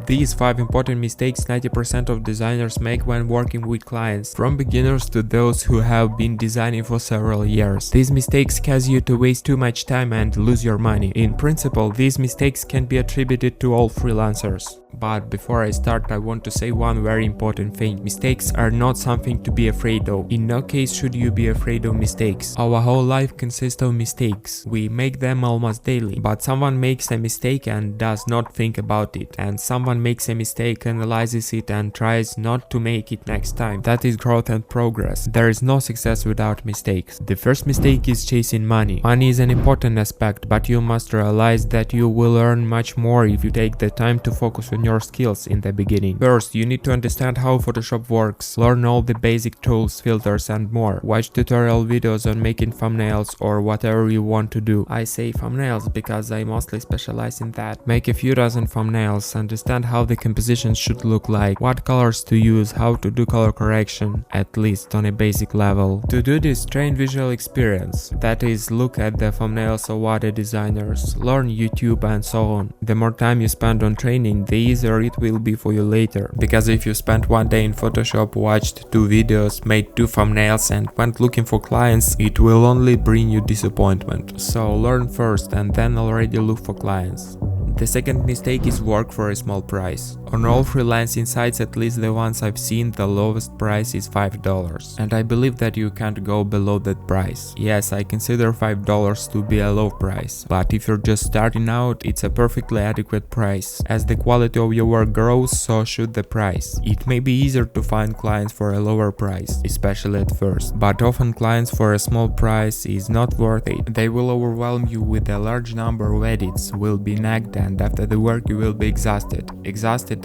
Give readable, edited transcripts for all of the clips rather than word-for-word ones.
These 5 important mistakes 90% of designers make when working with clients, from beginners to those who have been designing for several years. These mistakes cause you to waste too much time and lose your money. In principle, these mistakes can be attributed to all freelancers. But before I start, I want to say one very important thing. Mistakes are not something to be afraid of. In no case should you be afraid of mistakes. Our whole life consists of mistakes. We make them almost daily. But someone makes a mistake and does not think about it. And someone makes a mistake, analyzes it and tries not to make it next time. That is growth and progress. There is no success without mistakes. The first mistake is chasing money. Money is an important aspect, but you must realize that you will earn much more if you take the time to focus on your skills in the beginning. First, you need to understand how Photoshop works, learn all the basic tools, filters and more. Watch tutorial videos on making thumbnails or whatever you want to do. I say thumbnails because I mostly specialize in that. Make a few dozen thumbnails, understand how the composition should look like, what colors to use, how to do color correction, at least on a basic level. To do this, train visual experience. That is, look at the thumbnails of other designers, learn YouTube and so on. The more time you spend on training, the easier it will be for you later. Because if you spent one day in Photoshop, watched 2 videos, made 2 thumbnails and went looking for clients, it will only bring you disappointment. So learn first and then already look for clients. The second mistake is work for a small price. On all freelancing sites, at least the ones I've seen, the lowest price is $5. And I believe that you can't go below that price. Yes, I consider $5 to be a low price. But if you're just starting out, it's a perfectly adequate price. As the quality of your work grows, so should the price. It may be easier to find clients for a lower price, especially at first. But often clients for a small price is not worth it. They will overwhelm you with a large number of edits, will be nagged and after the work you will be exhausted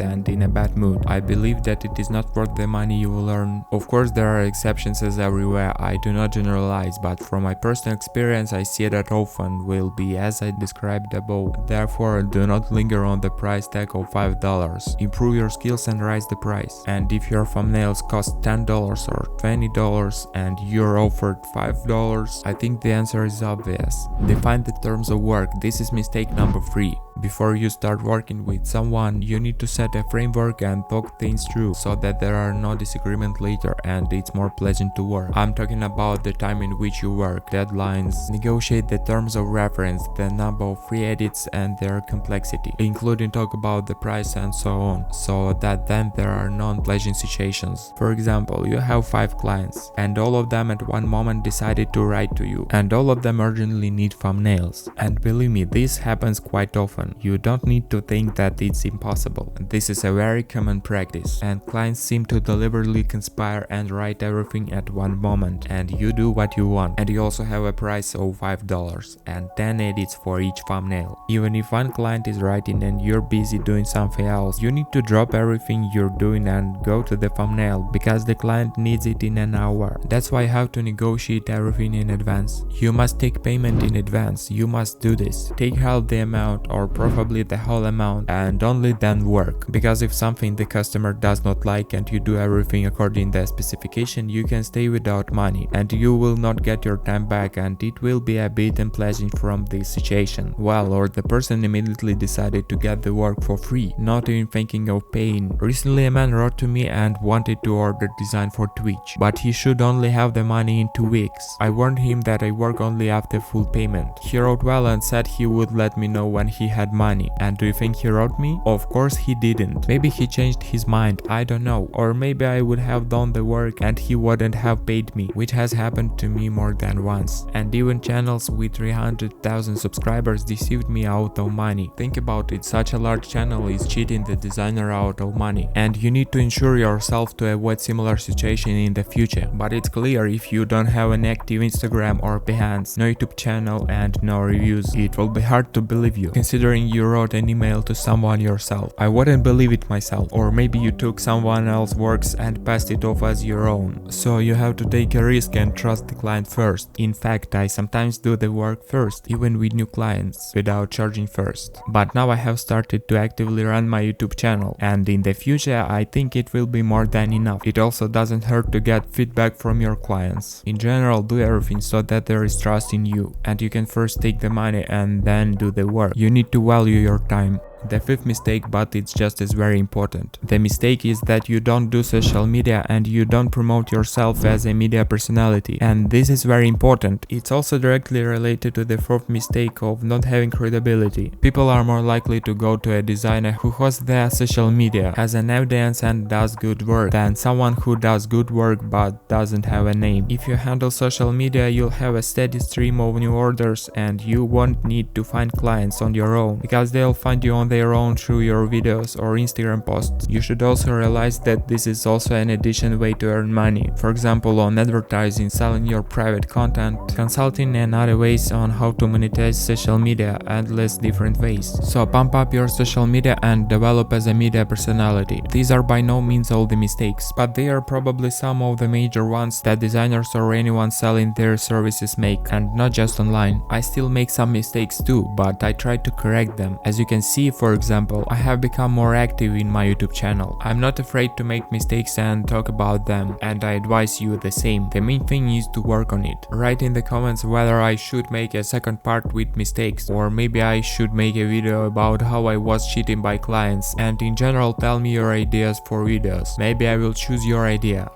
and in a bad mood. I believe that it is not worth the money you will earn. Of course, there are exceptions as everywhere, I do not generalize, but from my personal experience I see that often will be as I described above. Therefore, do not linger on the price tag of $5. Improve your skills and raise the price. And if your thumbnails cost $10 or $20 and you're offered $5, I think the answer is obvious. Define the terms of work. This is mistake number 3. Before you start working with someone, you need to set a framework and talk things through so that there are no disagreements later and it's more pleasant to work. I'm talking about the time in which you work, deadlines, negotiate the terms of reference, the number of free edits and their complexity, including talk about the price and so on, so that then there are no unpleasant situations. For example, you have 5 clients and all of them at one moment decided to write to you and all of them urgently need thumbnails. And believe me, this happens quite often. You don't need to think that it's impossible. This is a very common practice, and clients seem to deliberately conspire and write everything at one moment, and you do what you want, and you also have a price of $5 and 10 edits for each thumbnail. Even if one client is writing and you're busy doing something else, you need to drop everything you're doing and go to the thumbnail because the client needs it in an hour. That's why you have to negotiate everything in advance. You must take payment in advance. You must do this. Take half the amount or probably the whole amount and only then work. Because if something the customer does not like and you do everything according to the specification, you can stay without money and you will not get your time back and it will be a bit unpleasant from this situation. Well, or the person immediately decided to get the work for free, not even thinking of paying. Recently a man wrote to me and wanted to order design for Twitch, but he should only have the money in 2 weeks. I warned him that I work only after full payment. He wrote well and said he would let me know when he had money. And do you think he wrote me? Of course he didn't. Maybe he changed his mind, I don't know. Or maybe I would have done the work and he wouldn't have paid me, which has happened to me more than once. And even channels with 300,000 subscribers deceived me out of money. Think about it, such a large channel is cheating the designer out of money. And you need to ensure yourself to avoid similar situation in the future. But it's clear, if you don't have an active Instagram or Behance, no YouTube channel and no reviews, it will be hard to believe you, considering you wrote an email to someone yourself. I wouldn't believe it myself. Or maybe you took someone else's works and passed it off as your own. So you have to take a risk and trust the client first. In fact, I sometimes do the work first, even with new clients, without charging first. But now I have started to actively run my YouTube channel, and in the future I think it will be more than enough. It also doesn't hurt to get feedback from your clients. In general, do everything so that there is trust in you, and you can first take the money and then do the work. You need to value your time. The fifth mistake, but it's just as very important. The mistake is that you don't do social media and you don't promote yourself as a media personality. And this is very important. It's also directly related to the fourth mistake of not having credibility. People are more likely to go to a designer who hosts their social media, has an audience and does good work, than someone who does good work but doesn't have a name. If you handle social media, you'll have a steady stream of new orders and you won't need to find clients on your own, because they'll find you on their own through your videos or Instagram posts. You should also realize that this is also an additional way to earn money. For example, on advertising, selling your private content, consulting, and other ways on how to monetize social media, endless different ways. So pump up your social media and develop as a media personality. These are by no means all the mistakes, but they are probably some of the major ones that designers or anyone selling their services make, and not just online. I still make some mistakes too, but I try to correct them. As you can see, for example, I have become more active in my YouTube channel. I'm not afraid to make mistakes and talk about them, and I advise you the same. The main thing is to work on it. Write in the comments whether I should make a second part with mistakes, or maybe I should make a video about how I was cheated by clients, and in general tell me your ideas for videos. Maybe I will choose your idea.